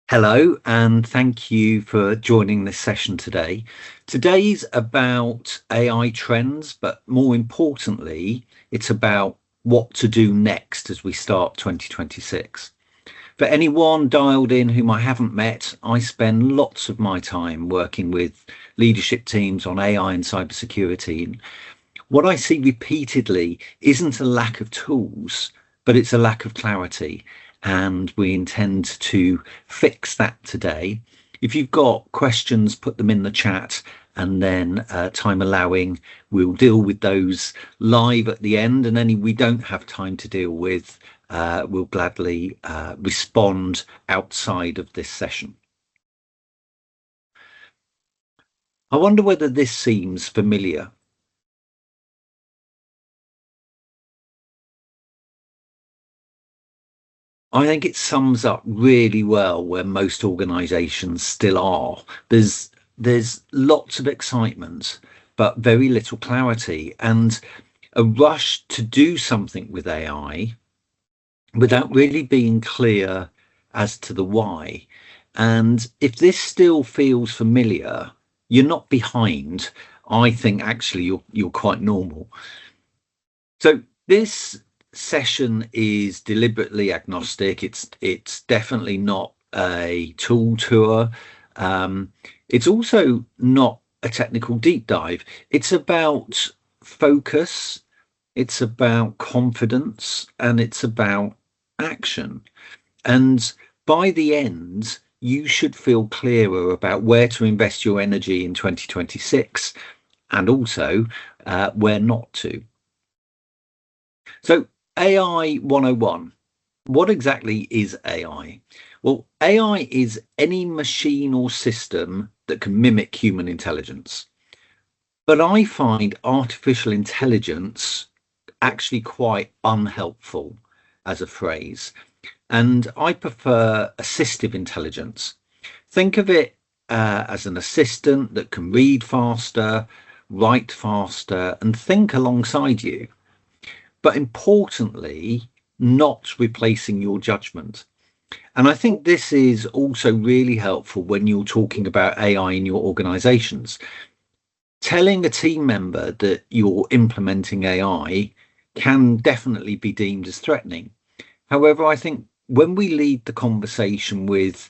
Hello, and thank you for joining this session today. Today's about AI trends, but more importantly, it's about what to do next as we start 2026. For anyone dialed in whom I haven't met, I spend lots of my time working with leadership teams on AI and cybersecurity. What I see repeatedly isn't a lack of tools, but it's a lack of clarity. And we intend to fix that today. If you've got questions, put them in the chat, and then time allowing, we'll deal with those live at the end. And any we don't have time to deal with, we'll gladly respond outside of this session. I wonder whether this seems familiar. I think it sums up really well where most organizations still are. There's lots of excitement, but very little clarity and a rush to do something with AI without really being clear as to the why. And if this still feels familiar, you're not behind. I think actually you're quite normal. So this session is deliberately agnostic. It's definitely not a tool tour. It's also not a technical deep dive. It's about focus, it's about confidence, and it's about action. And by the end, you should feel clearer about where to invest your energy in 2026 and also where not to. So AI 101, what exactly is AI? Well, AI is any machine or system that can mimic human intelligence. But I find artificial intelligence actually quite unhelpful as a phrase. And I prefer assistive intelligence. Think of it as an assistant that can read faster, write faster, and think alongside you. But importantly, not replacing your judgment. And I think this is also really helpful when you're talking about AI in your organizations. Telling a team member that you're implementing AI can definitely be deemed as threatening. However, I think when we lead the conversation with,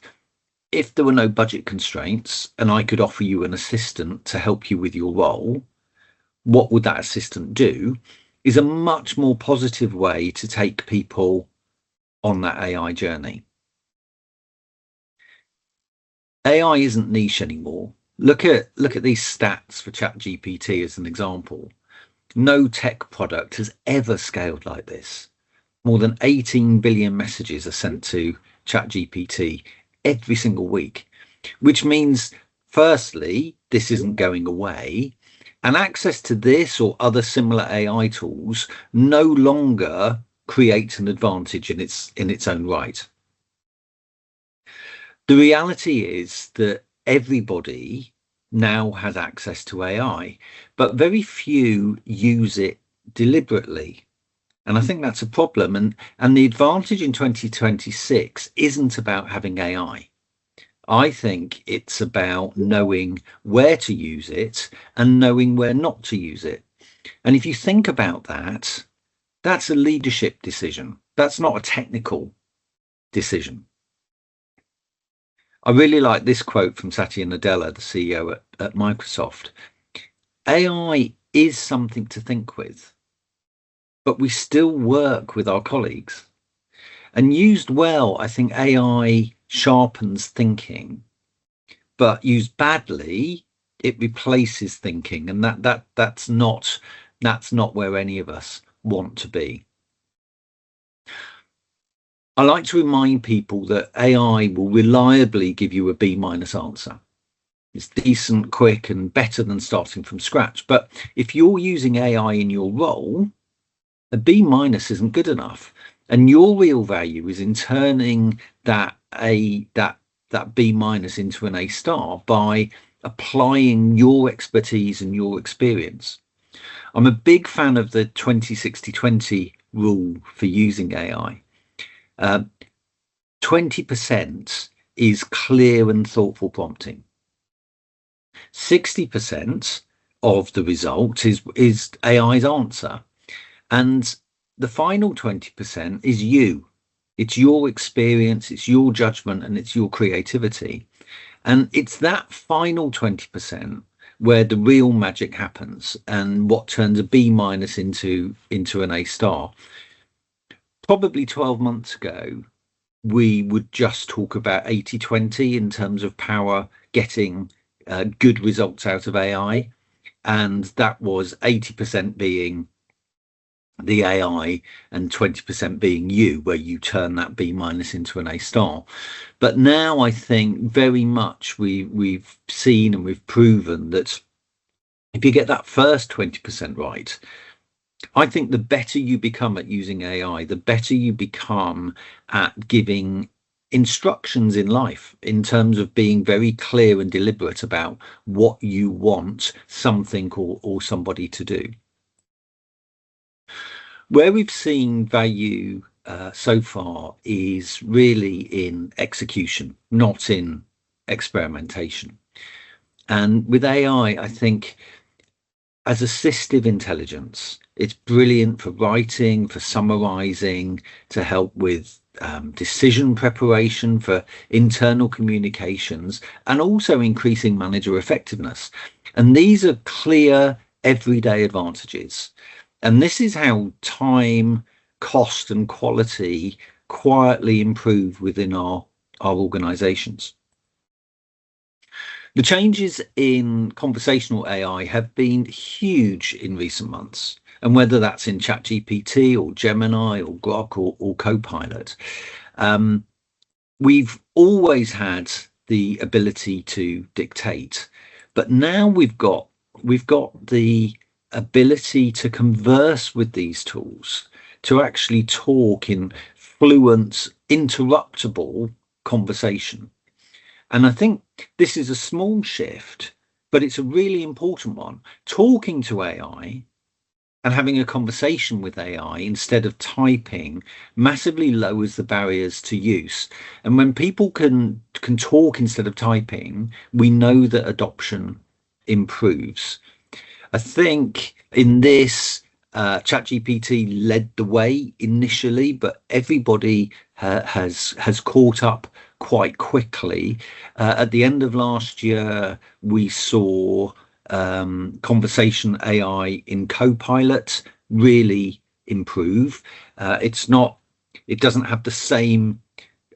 if there were no budget constraints and I could offer you an assistant to help you with your role, what would that assistant do? Is a much more positive way to take people on that AI journey. AI isn't niche anymore. Look at these stats for ChatGPT as an example. No tech product has ever scaled like this. More than 18 billion messages are sent to ChatGPT every single week, which means, firstly, this isn't going away. And access to this or other similar AI tools no longer creates an advantage in its own right. The reality is that everybody now has access to AI, but very few use it deliberately. And I think that's a problem. And the advantage in 2026 isn't about having AI. I think it's about knowing where to use it and knowing where not to use it. And if you think about that, that's a leadership decision. That's not a technical decision. I really like this quote from Satya Nadella, the CEO at Microsoft. AI is something to think with, but we still work with our colleagues. And used well, I think AI sharpens thinking, but used badly, it replaces thinking, and that's not where any of us want to be. I like to remind people that AI will reliably give you a B- answer. It's decent, quick, and better than starting from scratch. But if you're using AI in your role, a B- isn't good enough. And your real value is in turning that B- into an A star by applying your expertise and your experience. I'm a big fan of the 20-60-20 rule for using AI. 20% is clear and thoughtful prompting. 60% of the result is AI's answer. And the final 20% is you. It's your experience, it's your judgment, and it's your creativity. And it's that final 20% where the real magic happens and what turns a B minus into an A star. Probably 12 months ago, we would just talk about 80-20 in terms of power getting good results out of AI. And that was 80% being the AI and 20% being you, where you turn that B minus into an A star. But now I think very much we've seen and we've proven that if you get that first 20% right, I think the better you become at using AI, the better you become at giving instructions in life in terms of being very clear and deliberate about what you want something or somebody to do. Where we've seen value so far is really in execution, not in experimentation. And with AI, I think as assistive intelligence, it's brilliant for writing, for summarizing, to help with decision preparation, for internal communications, and also increasing manager effectiveness. And these are clear everyday advantages. And this is how time, cost, and quality quietly improve within our organizations. The changes in conversational AI have been huge in recent months, and whether that's in ChatGPT or Gemini or Grok or Copilot, we've always had the ability to dictate, but now we've got the ability to converse with these tools, to actually talk in fluent, interruptible conversation. And I think this is a small shift, but it's a really important one. Talking to AI and having a conversation with AI instead of typing massively lowers the barriers to use. And when people can talk instead of typing, we know that adoption improves. I think in this, ChatGPT led the way initially, but everybody has caught up quite quickly. At the end of last year, we saw conversation AI in Copilot really improve. It doesn't have the same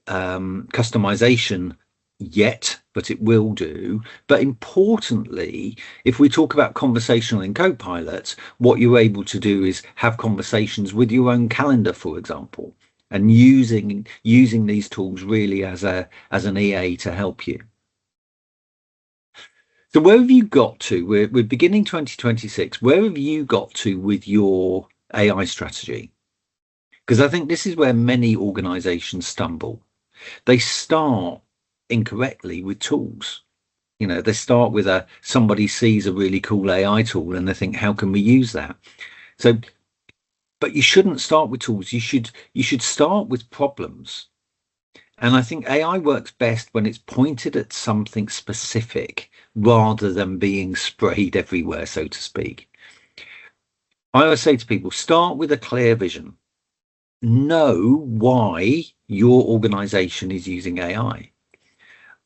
customization yet, but it will do. But importantly, if we talk about conversational in Copilot, what you're able to do is have conversations with your own calendar, for example, and using these tools really as an EA to help you. So where have you got to? We're beginning 2026. Where have you got to with your AI strategy? Because I think this is where many organizations stumble. They start incorrectly with tools. They start with somebody sees a really cool AI tool and they think, how can we use that? But you shouldn't start with tools. You should start with problems. And I think AI works best when it's pointed at something specific rather than being sprayed everywhere, so to speak. I always say to people, start with a clear vision. Know why your organization is using AI.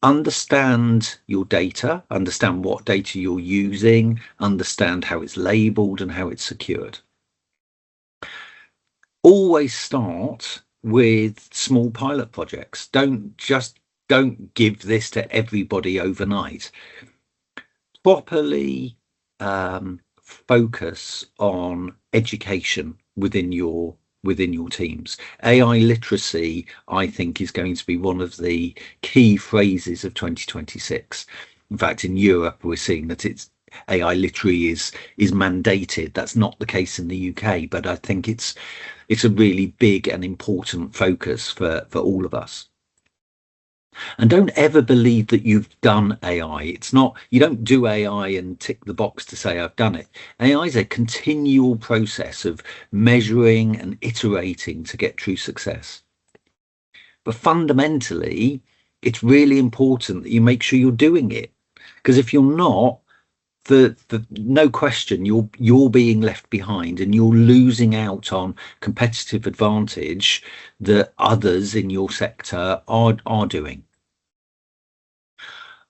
Understand your data, understand what data you're using, understand how it's labeled and how it's secured. Always start with small pilot projects. Don't give this to everybody overnight. Properly focus on education within your teams. AI literacy, I think, is going to be one of the key phrases of 2026. In fact, in Europe, we're seeing that AI literacy is mandated. That's not the case in the UK, but I think it's a really big and important focus for all of us. And don't ever believe that you've done AI. It's not, you don't do AI and tick the box to say I've done it. AI is a continual process of measuring and iterating to get true success. But fundamentally, it's really important that you make sure you're doing it. Because if you're not, the no question, you're being left behind and you're losing out on competitive advantage that others in your sector are doing.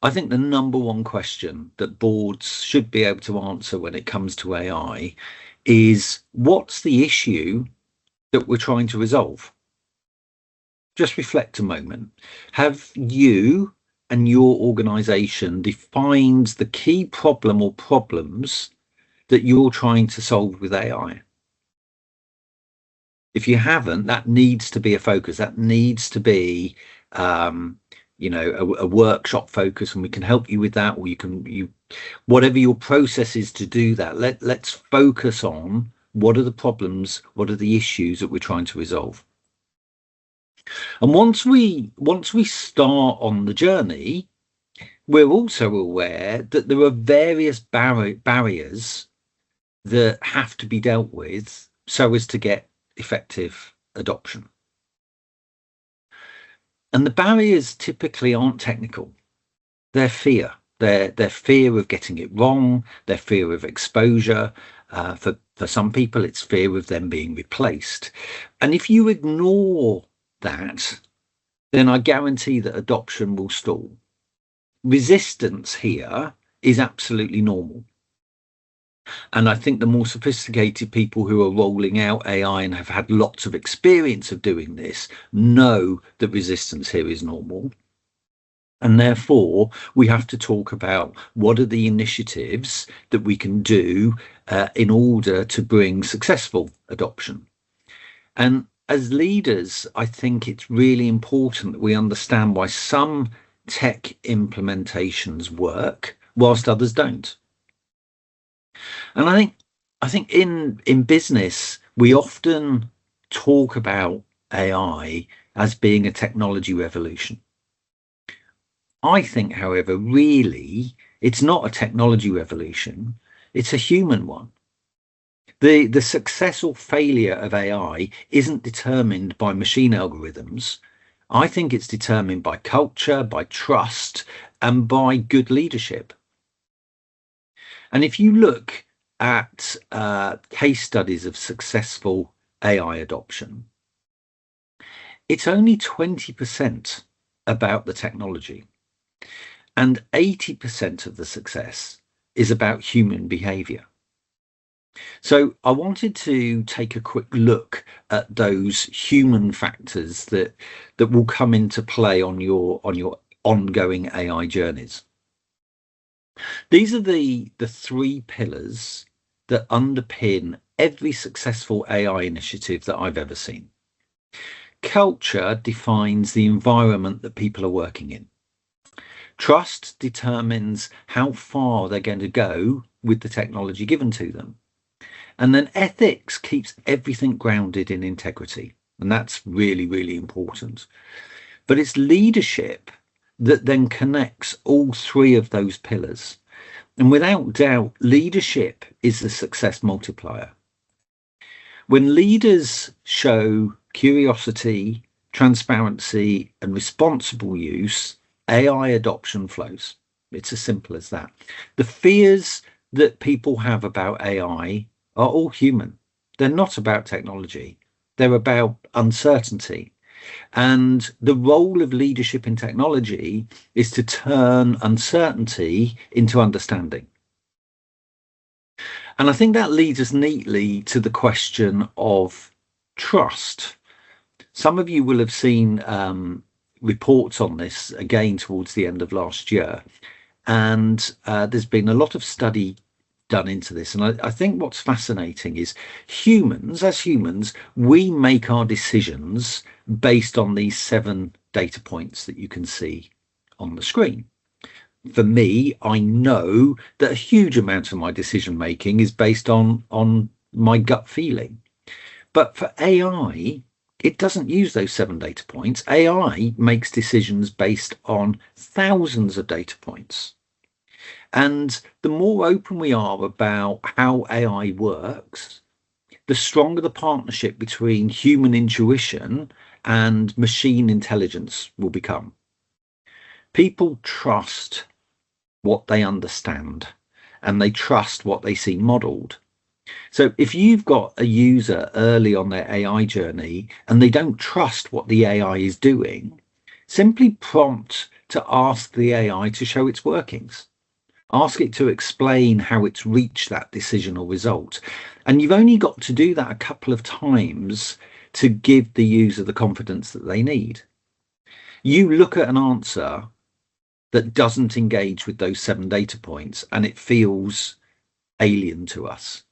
I think the number one question that boards should be able to answer when it comes to AI is, what's the issue that we're trying to resolve? Just reflect a moment. Have you and your organization defined the key problem or problems that you're trying to solve with AI? If you haven't, that needs to be a focus. That needs to be, a workshop focus, and we can help you with that, or whatever your process is to do that. Let's focus on what are the problems, what are the issues that we're trying to resolve. And once we start on the journey, we're also aware that there are various barriers that have to be dealt with so as to get effective adoption. And the barriers typically aren't technical. They're fear. They're fear of getting it wrong, their fear of exposure. For some people, it's fear of them being replaced. And if you ignore that, then I guarantee that adoption will stall. Resistance here is absolutely normal. And I think the more sophisticated people who are rolling out AI and have had lots of experience of doing this know that resistance here is normal. And therefore, we have to talk about what are the initiatives that we can do in order to bring successful adoption. And as leaders, I think it's really important that we understand why some tech implementations work whilst others don't. And I think in business, we often talk about AI as being a technology revolution. I think, however, really, it's not a technology revolution, it's a human one. The success or failure of AI isn't determined by machine algorithms. I think it's determined by culture, by trust, and by good leadership. And if you look at case studies of successful AI adoption, it's only 20% about the technology, and 80% of the success is about human behavior. So I wanted to take a quick look at those human factors that will come into play on your ongoing AI journeys. These are the three pillars that underpin every successful AI initiative that I've ever seen. Culture defines the environment that people are working in. Trust determines how far they're going to go with the technology given to them. And then ethics keeps everything grounded in integrity. And that's really, really important. But it's leadership that then connects all three of those pillars. And without doubt, leadership is the success multiplier. When leaders show curiosity, transparency, and responsible use, AI adoption flows. It's as simple as that. The fears that people have about AI are all human. They're not about technology. They're about uncertainty. And the role of leadership in technology is to turn uncertainty into understanding. And I think that leads us neatly to the question of trust. Some of you will have seen reports on this again towards the end of last year. And there's been a lot of study done into this. And I think what's fascinating is as humans, we make our decisions based on these 7 data points that you can see on the screen. For me, I know that a huge amount of my decision making is based on my gut feeling. But for AI, it doesn't use those 7 data points. AI makes decisions based on thousands of data points. And the more open we are about how AI works, the stronger the partnership between human intuition and machine intelligence will become. People trust what they understand, and they trust what they see modeled. So if you've got a user early on their AI journey and they don't trust what the AI is doing, simply prompt to ask the AI to show its workings. Ask it to explain how it's reached that decision or result. And you've only got to do that a couple of times to give the user the confidence that they need. You look at an answer that doesn't engage with those 7 data points and it feels alien to us.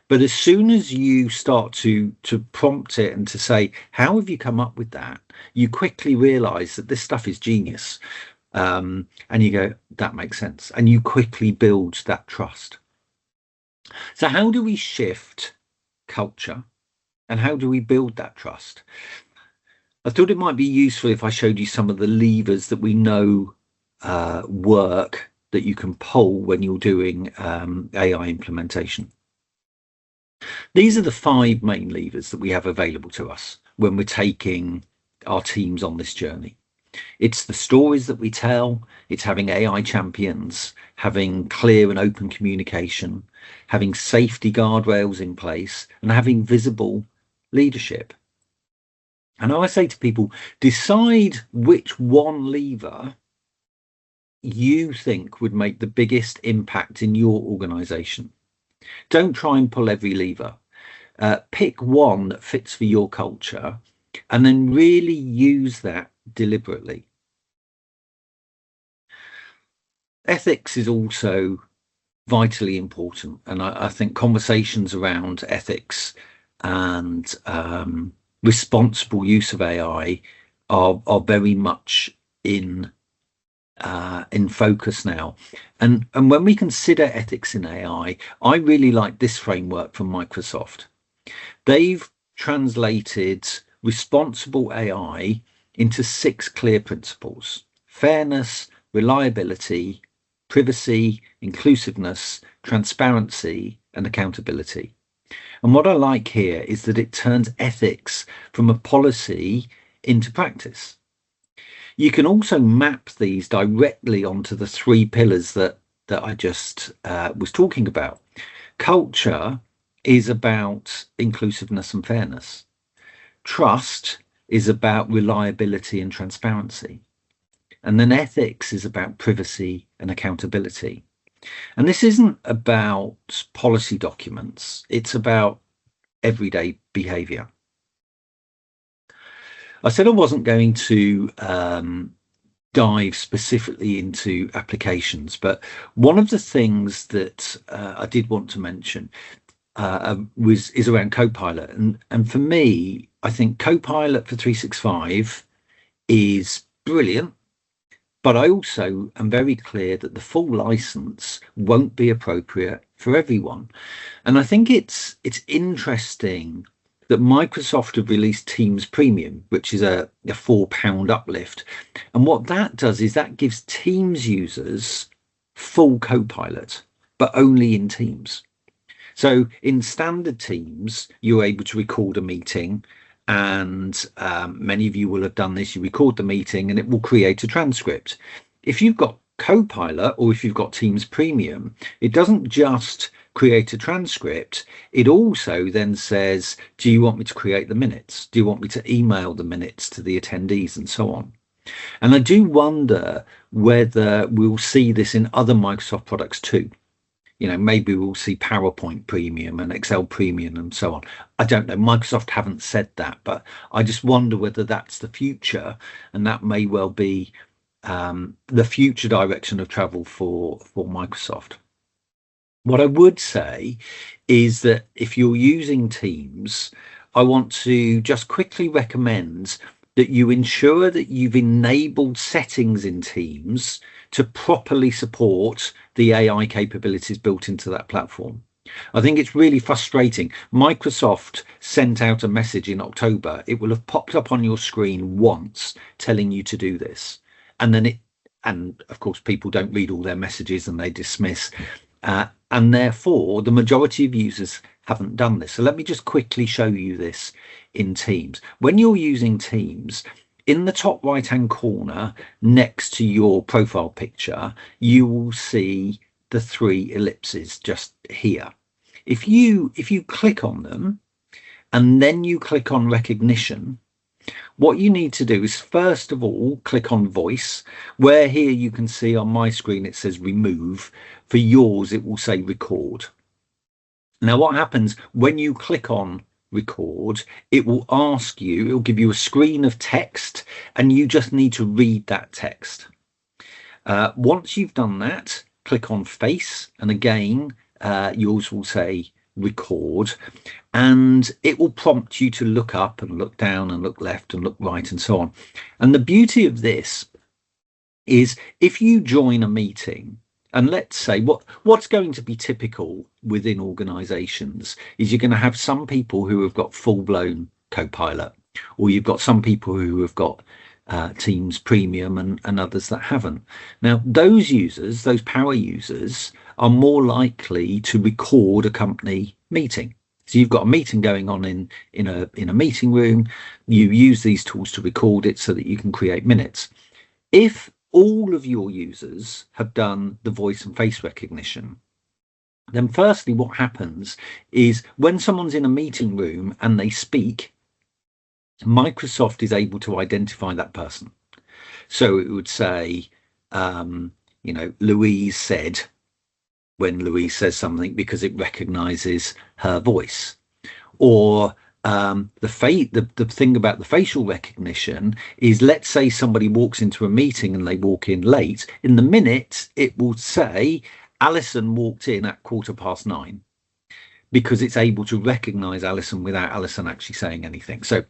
But as soon as you start to prompt it and to say, how have you come up with that? You quickly realize that this stuff is genius. And you go, that makes sense. And you quickly build that trust. So how do we shift culture and how do we build that trust? I thought it might be useful if I showed you some of the levers that we know work that you can pull when you're doing AI implementation. These are the 5 main levers that we have available to us when we're taking our teams on this journey. It's the stories that we tell, it's having AI champions, having clear and open communication, having safety guardrails in place, and having visible leadership. And I say to people, decide which one lever you think would make the biggest impact in your organization. Don't try and pull every lever. Pick one that fits for your culture and then really use that deliberately. Ethics is also vitally important. And I think conversations around ethics and responsible use of AI are very much in focus now. And when we consider ethics in AI, I really like this framework from Microsoft. They've translated responsible AI into 6 clear principles: fairness, reliability, privacy, inclusiveness, transparency, and accountability. And what I like here is that it turns ethics from a policy into practice. You can also map these directly onto the 3 pillars that I just was talking about. Culture is about inclusiveness and fairness. Trust is about reliability and transparency. And then ethics is about privacy and accountability. And this isn't about policy documents, it's about everyday behavior. I said I wasn't going to dive specifically into applications, but one of the things that I did want to mention is around Copilot. And for me, I think Copilot for 365 is brilliant, but I also am very clear that the full license won't be appropriate for everyone. And I think it's interesting that Microsoft have released Teams Premium, which is a £4 uplift. And what that does is that gives Teams users full Copilot, but only in Teams. So in standard Teams, you're able to record a meeting, and many of you will have done this. You record the meeting and it will create a transcript. If you've got Copilot or if you've got Teams Premium, it doesn't just create a transcript, it also then says, do you want me to create the minutes? Do you want me to email the minutes to the attendees and so on? And I do wonder whether we'll see this in other Microsoft products too. You know, maybe we'll see PowerPoint Premium and Excel Premium and so on. I don't know. Microsoft haven't said that, but I just wonder whether that's the future, and that may well be the future direction of travel for Microsoft. What I would say is that if you're using Teams, I want to just quickly recommend that you ensure that you've enabled settings in Teams to properly support the AI capabilities built into that platform. I think it's really frustrating. Microsoft sent out a message in October. It will have popped up on your screen once telling you to do this. And of course, people don't read all their messages and they dismiss. And therefore, the majority of users haven't done this. So let me just quickly show you this in Teams. When you're using Teams, in the top right hand corner next to your profile picture, you will see the three ellipses just here. If you click on them and then you click on recognition, what you need to do is first of all click on voice, where here you can see on my screen it says remove. For yours it will say record. Now what happens when you click on record, it will ask you, it will give you a screen of text and you just need to read that text. Once you've done that, click on face, and again yours will say record, and it will prompt you to look up and look down and look left and look right and so on. And the beauty of this is if you join a meeting, and let's say what's going to be typical within organizations is you're going to have some people who have got full-blown Copilot, or you've got some people who have got Teams Premium and others that haven't. Now, those users, those power users, are more likely to record a company meeting. So you've got a meeting going on in a meeting room. You use these tools to record it so that you can create minutes. If all of your users have done the voice and face recognition, then firstly what happens is when someone's in a meeting room and they speak, Microsoft is able to identify that person. So it would say, Louise said, when Louise says something, because it recognizes her voice. Or the thing about the facial recognition is, let's say somebody walks into a meeting and they walk in late. In the minute, it will say, Alison walked in at 9:15, because it's able to recognize Alison without Alison actually saying anything. So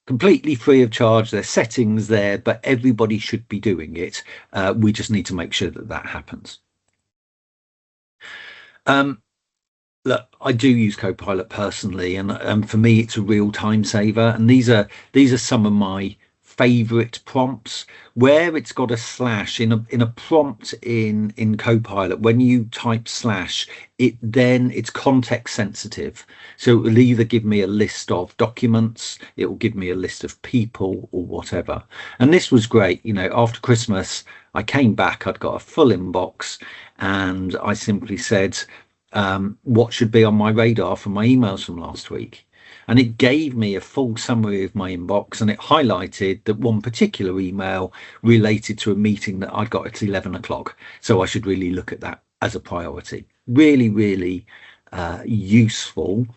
completely free of charge. There's settings there, but everybody should be doing it. We just need to make sure that that happens. Look, I do use Copilot personally, and for me, it's a real time saver. And these are some of my favorite prompts, where it's got a slash in a prompt in Copilot. When you type slash, it's context sensitive. So it will either give me a list of documents, it will give me a list of people, or whatever. And this was great. After Christmas, I came back, I'd got a full inbox, and I simply said, what should be on my radar from my emails from last week? And it gave me a full summary of my inbox, and it highlighted that one particular email related to a meeting that I'd got at 11 o'clock. So I should really look at that as a priority. Really, really useful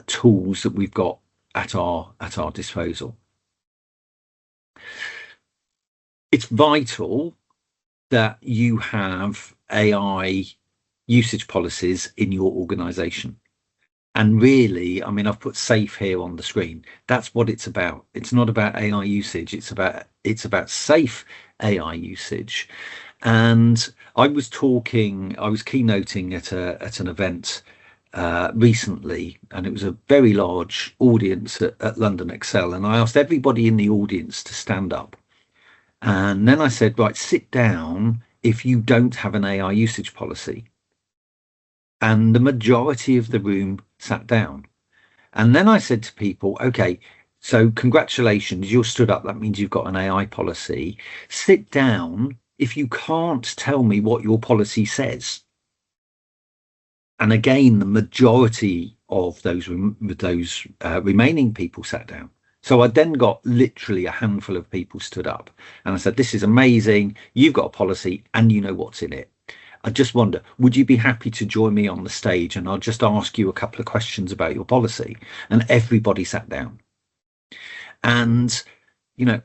tools that we've got at our disposal. It's vital that you have AI usage policies in your organization. And really, I've put safe here on the screen. That's what it's about. It's not about AI usage. It's about safe AI usage. And I was keynoting at an event recently, and it was a very large audience at London Excel. And I asked everybody in the audience to stand up. And then I said, right, sit down if you don't have an AI usage policy. And the majority of the room sat down. And then I said to people, okay, so congratulations, you're stood up. That means you've got an AI policy. Sit down if you can't tell me what your policy says. And again, the majority of those remaining people sat down. So I then got literally a handful of people stood up. And I said, this is amazing. You've got a policy and you know what's in it. I just wonder, would you be happy to join me on the stage, and I'll just ask you a couple of questions about your policy? And everybody sat down. And,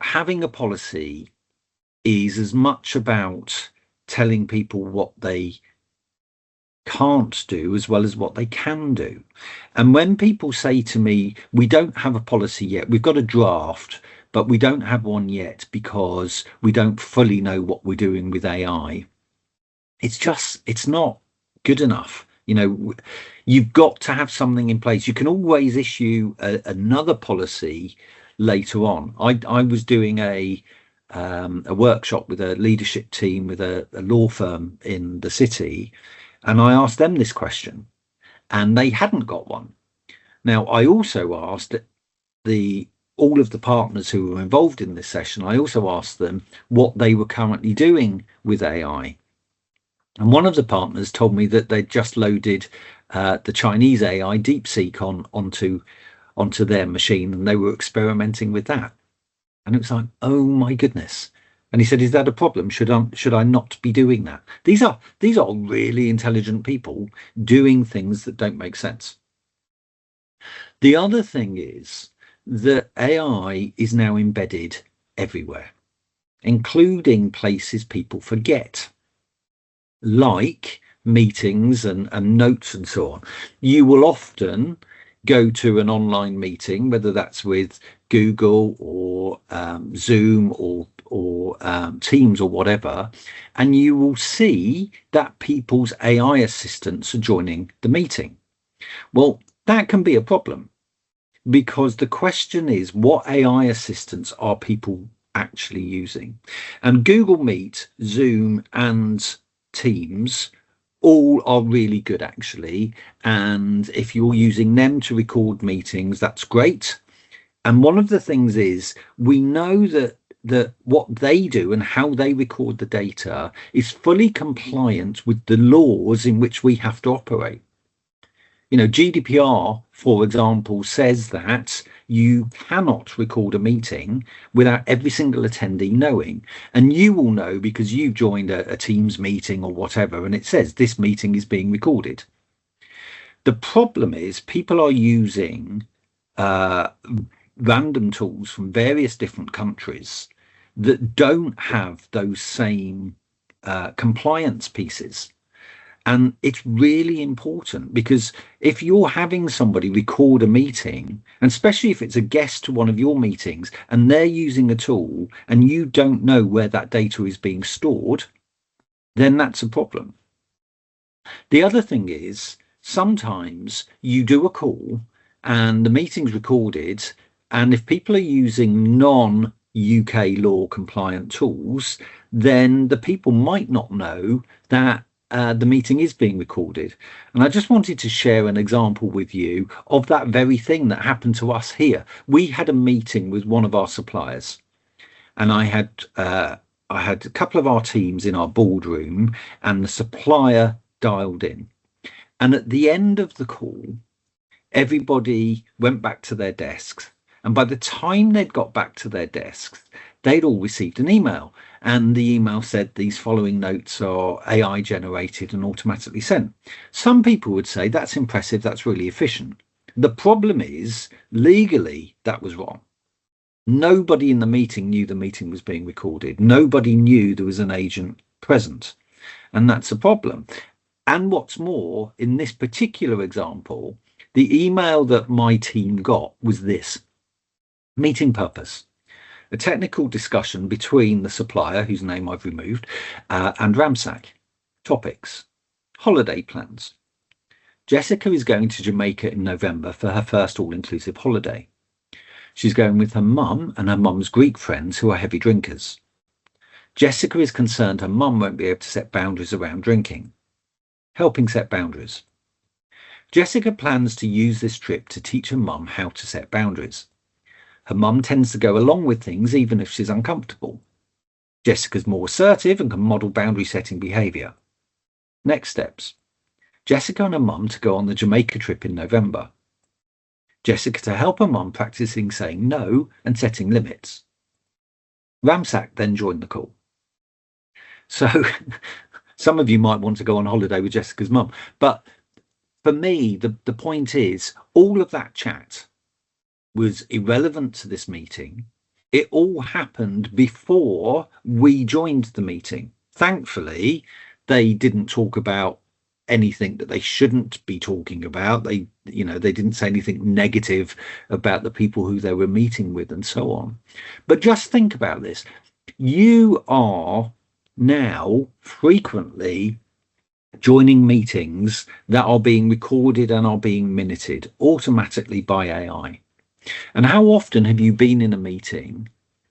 having a policy is as much about telling people what they can't do as well as what they can do. And when people say to me, we don't have a policy yet, we've got a draft, but we don't have one yet because we don't fully know what we're doing with AI. It's not good enough. You've got to have something in place. You can always issue another policy later on. I was doing a workshop with a leadership team with a law firm in the city, and I asked them this question, and they hadn't got one. Now, I also asked the all of the partners who were involved in this session, I also asked them what they were currently doing with AI. And one of the partners told me that they'd just loaded the Chinese AI DeepSeek onto their machine, and they were experimenting with that. And it was like, oh my goodness. And he said, is that a problem? Should I not be doing that? These are really intelligent people doing things that don't make sense. The other thing is that AI is now embedded everywhere, including places people forget, like meetings and notes and so on. You will often go to an online meeting, whether that's with Google or Zoom or Teams or whatever, and you will see that people's AI assistants are joining the meeting. Well, that can be a problem, because the question is, what AI assistants are people actually using? And Google Meet, Zoom and Teams all are really good, actually. And if you're using them to record meetings, that's great. And one of the things is, we know that what they do and how they record the data is fully compliant with the laws in which we have to operate. GDPR, for example, says that you cannot record a meeting without every single attendee knowing. And you will know because you've joined a Teams meeting or whatever, and it says this meeting is being recorded. The problem is people are using random tools from various different countries that don't have those same compliance pieces. And it's really important, because if you're having somebody record a meeting, and especially if it's a guest to one of your meetings, and they're using a tool and you don't know where that data is being stored, then that's a problem. The other thing is, sometimes you do a call and the meeting's recorded, and if people are using non-UK law compliant tools, then the people might not know that the meeting is being recorded. And I just wanted to share an example with you of that very thing that happened to us here. We had a meeting with one of our suppliers, and I had a couple of our teams in our boardroom, and the supplier dialed in. And at the end of the call, everybody went back to their desks. And by the time they'd got back to their desks, they'd all received an email. And the email said, these following notes are AI generated and automatically sent. Some people would say, that's impressive, that's really efficient. The problem is, legally, that was wrong. Nobody in the meeting knew the meeting was being recorded. Nobody knew there was an agent present. And that's a problem. And what's more, in this particular example, the email that my team got was this: meeting purpose. A technical discussion between the supplier, whose name I've removed, and Ramsac. Topics: holiday plans. Jessica is going to Jamaica in November for her first all-inclusive holiday. She's going with her mum and her mum's Greek friends, who are heavy drinkers. Jessica is concerned her mum won't be able to set boundaries around drinking. Helping set boundaries. Jessica plans to use this trip to teach her mum how to set boundaries. Her mum tends to go along with things even if she's uncomfortable. Jessica's more assertive and can model boundary setting behaviour. Next steps. Jessica and her mum to go on the Jamaica trip in November. Jessica to help her mum practicing saying no and setting limits. Ramsac then joined the call. So some of you might want to go on holiday with Jessica's mum, but for me, the point is, all of that chat was irrelevant to this meeting. It all happened before we joined the meeting. Thankfully, they didn't talk about anything that they shouldn't be talking about. They didn't say anything negative about the people who they were meeting with and so on. But just think about this. You are now frequently joining meetings that are being recorded and are being minuted automatically by AI. And how often have you been in a meeting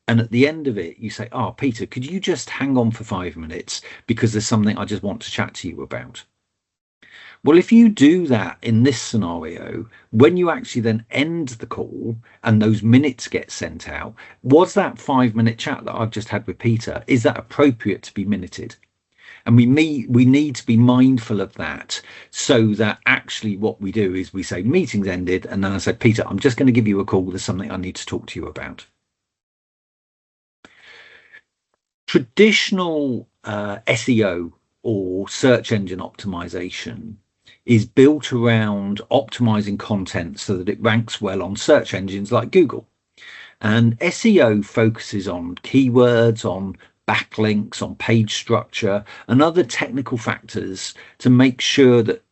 and at the end of it you say, "Oh, Peter, could you just hang on for 5 minutes because there's something I just want to chat to you about?" Well, if you do that in this scenario, when you actually then end the call and those minutes get sent out, was that 5 minute chat that I've just had with Peter, is that appropriate to be minuted? And we need to be mindful of that, so that actually what we do is we say meeting's ended, and then I say, Peter, I'm just going to give you a call. There's something I need to talk to you about. Traditional SEO or search engine optimization is built around optimizing content so that it ranks well on search engines like Google. And SEO focuses on keywords, on backlinks, on page structure, and other technical factors to make sure that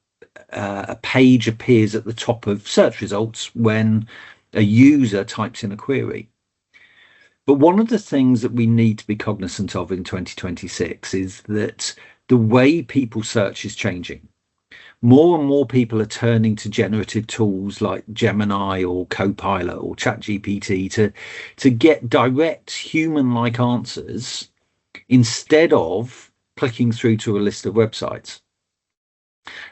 a page appears at the top of search results when a user types in a query. But one of the things that we need to be cognizant of in 2026 is that the way people search is changing. More and more people are turning to generative tools like Gemini or Copilot or ChatGPT to get direct human-like answers instead of clicking through to a list of websites.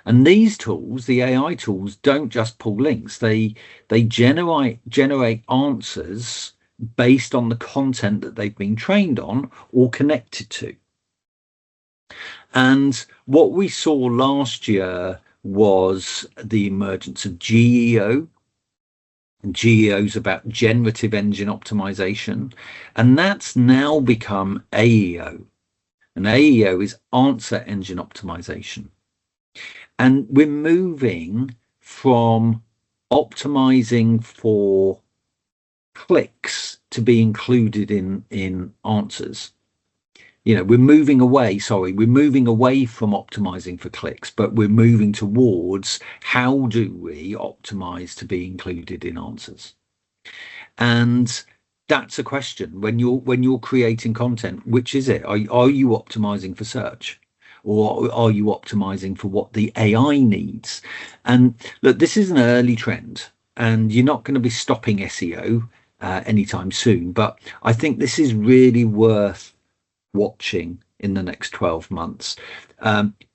And these tools, the AI tools, don't just pull links. They generate answers based on the content that they've been trained on or connected to. And what we saw last year was the emergence of GEO. And GEO is about generative engine optimization. And that's now become AEO. And AEO is answer engine optimization. And we're moving from optimizing for clicks to be included in answers. We're moving away from optimizing for clicks, but we're moving towards how do we optimize to be included in answers. And that's a question when you're creating content. Which is it? Are you optimizing for search, or are you optimizing for what the AI needs? And look, this is an early trend, and you're not going to be stopping SEO anytime soon. But I think this is really worth watching in the next 12 months.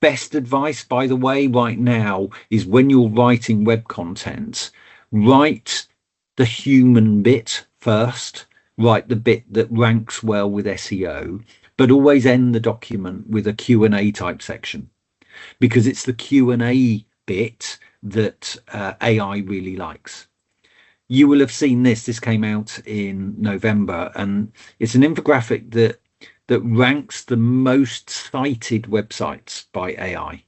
Best advice, by the way, right now is when you're writing web content, write the human bit first, write the bit that ranks well with SEO, but always end the document with a Q&A type section, because it's the Q&A bit that AI really likes. You will have seen this came out in November, and it's an infographic that ranks the most cited websites by AI.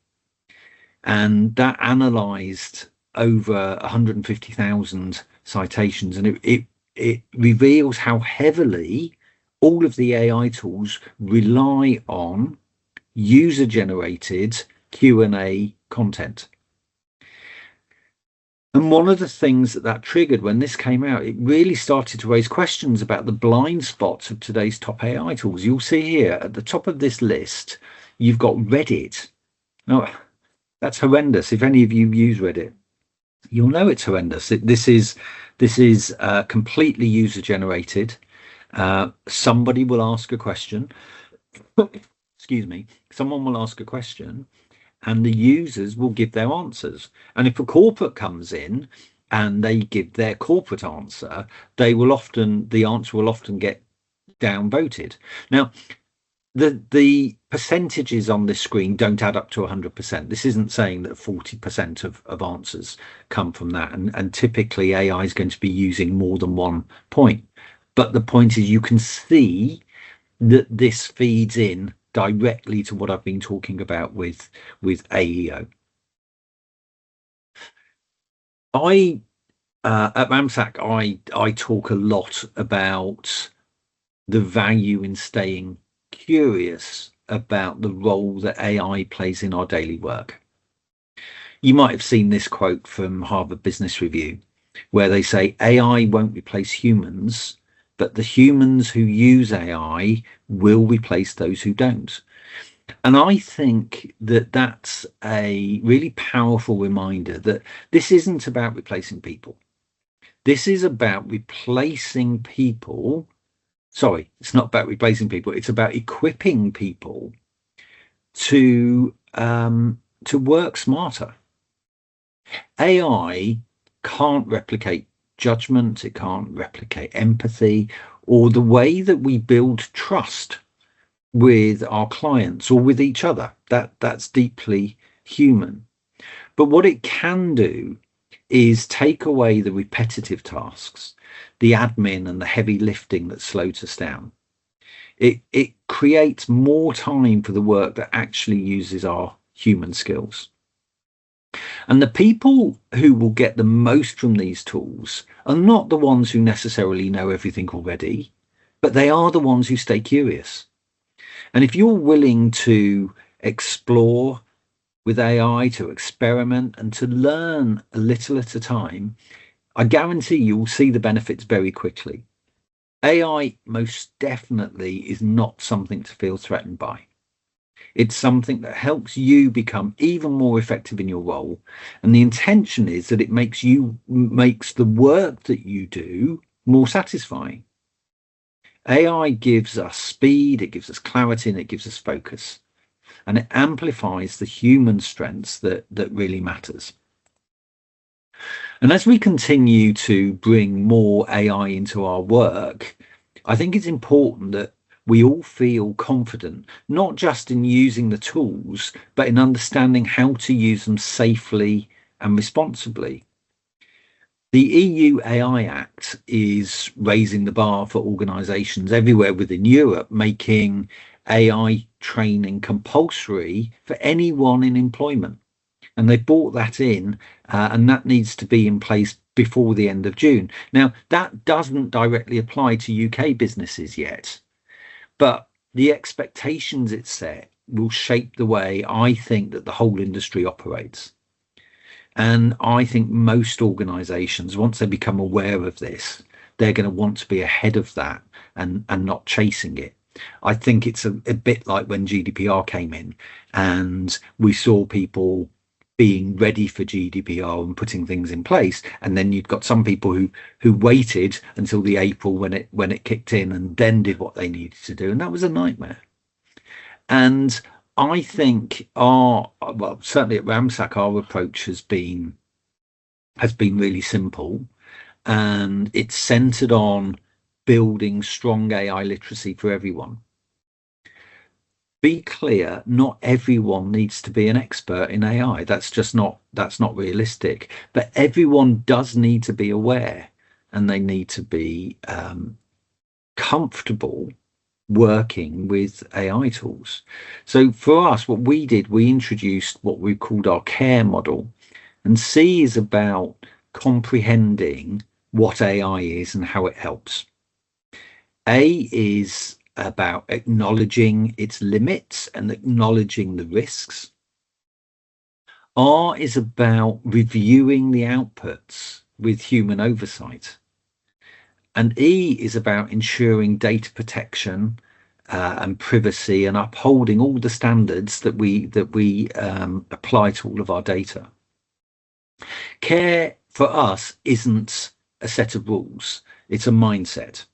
And that analyzed over 150,000 citations, and it reveals how heavily all of the AI tools rely on user-generated Q&A content. And one of the things that triggered when this came out, it really started to raise questions about the blind spots of today's top AI tools. You'll see here at the top of this list, you've got Reddit. Now, that's horrendous. If any of you use Reddit, you'll know it's horrendous. This is completely user-generated. Somebody will ask a question. Excuse me. Someone will ask a question, and the users will give their answers. And if a corporate comes in and they give their corporate answer, the answer will often get downvoted. Now, the percentages on this screen don't add up to 100%. This isn't saying that 40% of answers come from that. And typically AI is going to be using more than one point. But the point is, you can see that this feeds in directly to what I've been talking about with AEO. At ramsac, I talk a lot about the value in staying curious about the role that AI plays in our daily work. You might have seen this quote from Harvard Business Review, where they say AI won't replace humans, but the humans who use AI will replace those who don't. And I think that that's a really powerful reminder that this isn't about replacing people. This is about replacing people. Sorry, it's not about replacing people. It's about equipping people to work smarter, AI can't replicate judgment, it can't replicate empathy, or the way that we build trust with our clients or with each other. That's deeply human. But what it can do is take away the repetitive tasks, the admin and the heavy lifting that slows us down. It creates more time for the work that actually uses our human skills. And the people who will get the most from these tools are not the ones who necessarily know everything already, but they are the ones who stay curious. And if you're willing to explore with AI, to experiment and to learn a little at a time, I guarantee you will see the benefits very quickly. AI most definitely is not something to feel threatened by. It's something that helps you become even more effective in your role. And the intention is that it makes the work that you do more satisfying. AI gives us speed, it gives us clarity, and it gives us focus. And it amplifies the human strengths that really matters. And as we continue to bring more AI into our work, I think it's important that we all feel confident, not just in using the tools, but in understanding how to use them safely and responsibly. The EU AI Act is raising the bar for organisations everywhere within Europe, making AI training compulsory for anyone in employment. And they brought that in, and that needs to be in place before the end of June. Now, that doesn't directly apply to UK businesses yet, but the expectations it set will shape the way I think that the whole industry operates. And I think most organizations, once they become aware of this, they're going to want to be ahead of that and not chasing it. I think it's a bit like when GDPR came in and we saw people being ready for GDPR and putting things in place. And then you've got some people who waited until the April when it kicked in and then did what they needed to do. And that was a nightmare. And I think certainly at Ramsac, our approach has been really simple, and it's centered on building strong AI literacy for everyone. Be clear, not everyone needs to be an expert in AI. That's not realistic. But everyone does need to be aware, and they need to be comfortable working with AI tools. So for us, what we did, we introduced what we called our care model. And C is about comprehending what AI is and how it helps. A is about acknowledging its limits and acknowledging the risks. R is about reviewing the outputs with human oversight. And E is about ensuring data protection and privacy and upholding all the standards that we apply to all of our data. Care for us isn't a set of rules, it's a mindset.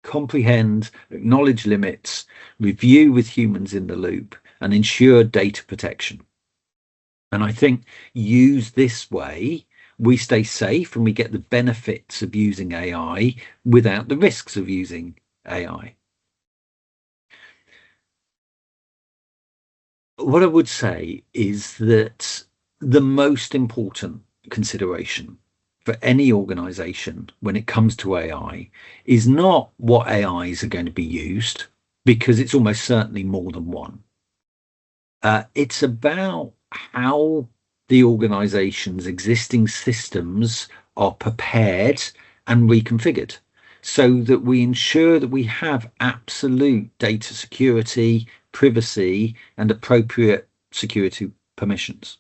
Comprehend, acknowledge limits, review with humans in the loop, and ensure data protection. And I think use this way, we stay safe and we get the benefits of using AI without the risks of using AI. What I would say is that the most important consideration for any organization when it comes to AI is not what AIs are going to be used, because it's almost certainly more than one. It's about how the organization's existing systems are prepared and reconfigured so that we ensure that we have absolute data security, privacy, and appropriate security permissions.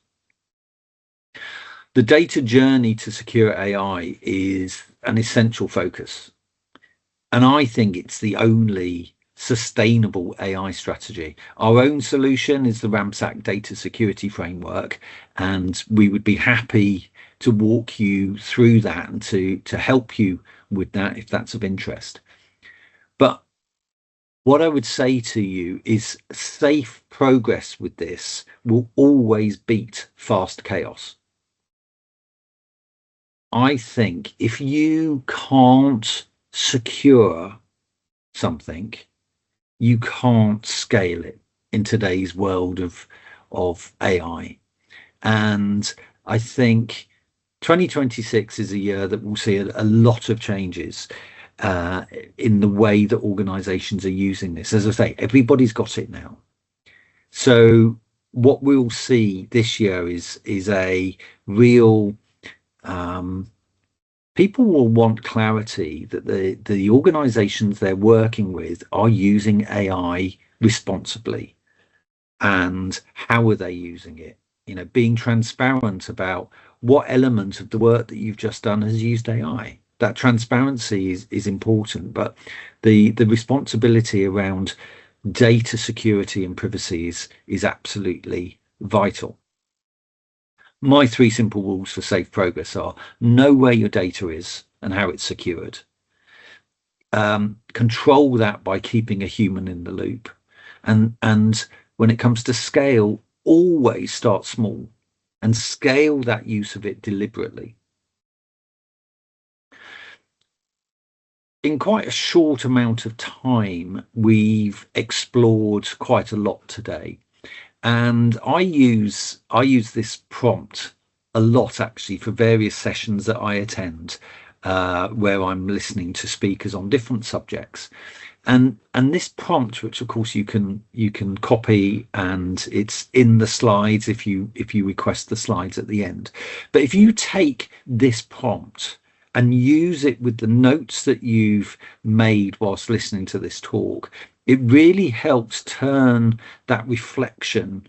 The data journey to secure AI is an essential focus. And I think it's the only sustainable AI strategy. Our own solution is the ramsac data security framework, and we would be happy to walk you through that and to help you with that if that's of interest. But what I would say to you is safe progress with this will always beat fast chaos. I think if you can't secure something, you can't scale it in today's world of AI. And I think 2026 is a year that will see a lot of changes uh, in the way that organizations are using this. As I say, everybody's got it now. So what we'll see this year is a real um, people will want clarity that the organizations they're working with are using AI responsibly, and how are they using it. Being transparent about what element of the work that you've just done has used AI. That transparency is important, but the responsibility around data security and privacy is absolutely vital. My three simple rules for safe progress are: know where your data is and how it's secured. Control that by keeping a human in the loop. And when it comes to scale, always start small and scale that use of it deliberately. In quite a short amount of time, we've explored quite a lot today. And I use this prompt a lot actually for various sessions that I attend, where I'm listening to speakers on different subjects. And this prompt, which of course you can copy, and it's in the slides if you request the slides at the end. But if you take this prompt and use it with the notes that you've made whilst listening to this talk, it really helps turn that reflection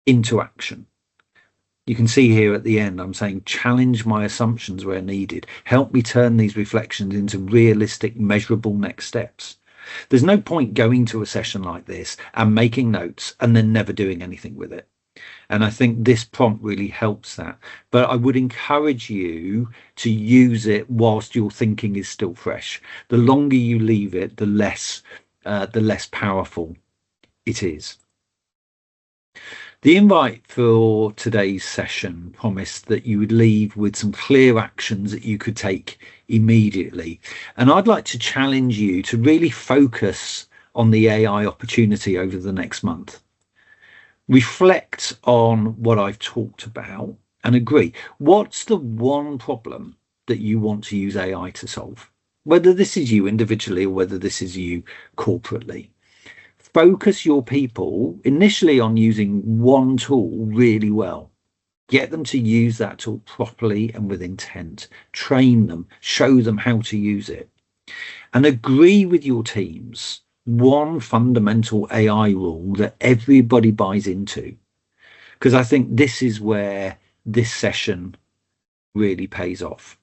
into action. You can see here at the end, I'm saying challenge my assumptions where needed. Help me turn these reflections into realistic, measurable next steps. There's no point going to a session like this and making notes and then never doing anything with it. And I think this prompt really helps that. But I would encourage you to use it whilst your thinking is still fresh. The longer you leave it, the less powerful it is. The invite for today's session promised that you would leave with some clear actions that you could take immediately. And I'd like to challenge you to really focus on the AI opportunity over the next month. Reflect on what I've talked about and agree. What's the one problem that you want to use AI to solve? Whether this is you individually or whether this is you corporately. Focus your people initially on using one tool really well. Get them to use that tool properly and with intent. Train them, show them how to use it. And agree with your teams one fundamental AI rule that everybody buys into. Because I think this is where this session really pays off.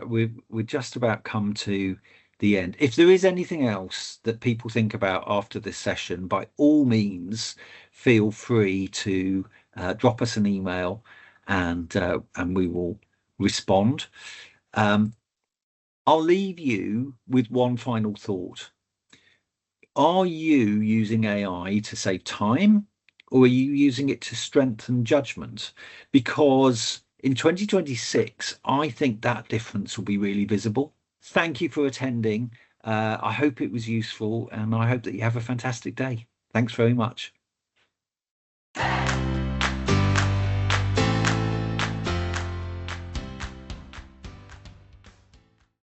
We've just about come to the end. If there is anything else that people think about after this session, by all means, feel free to drop us an email, and we will respond. I'll leave you with one final thought. Are you using AI to save time, or are you using it to strengthen judgment? Because in 2026, I think that difference will be really visible. Thank you for attending. I hope it was useful, and I hope that you have a fantastic day. Thanks very much.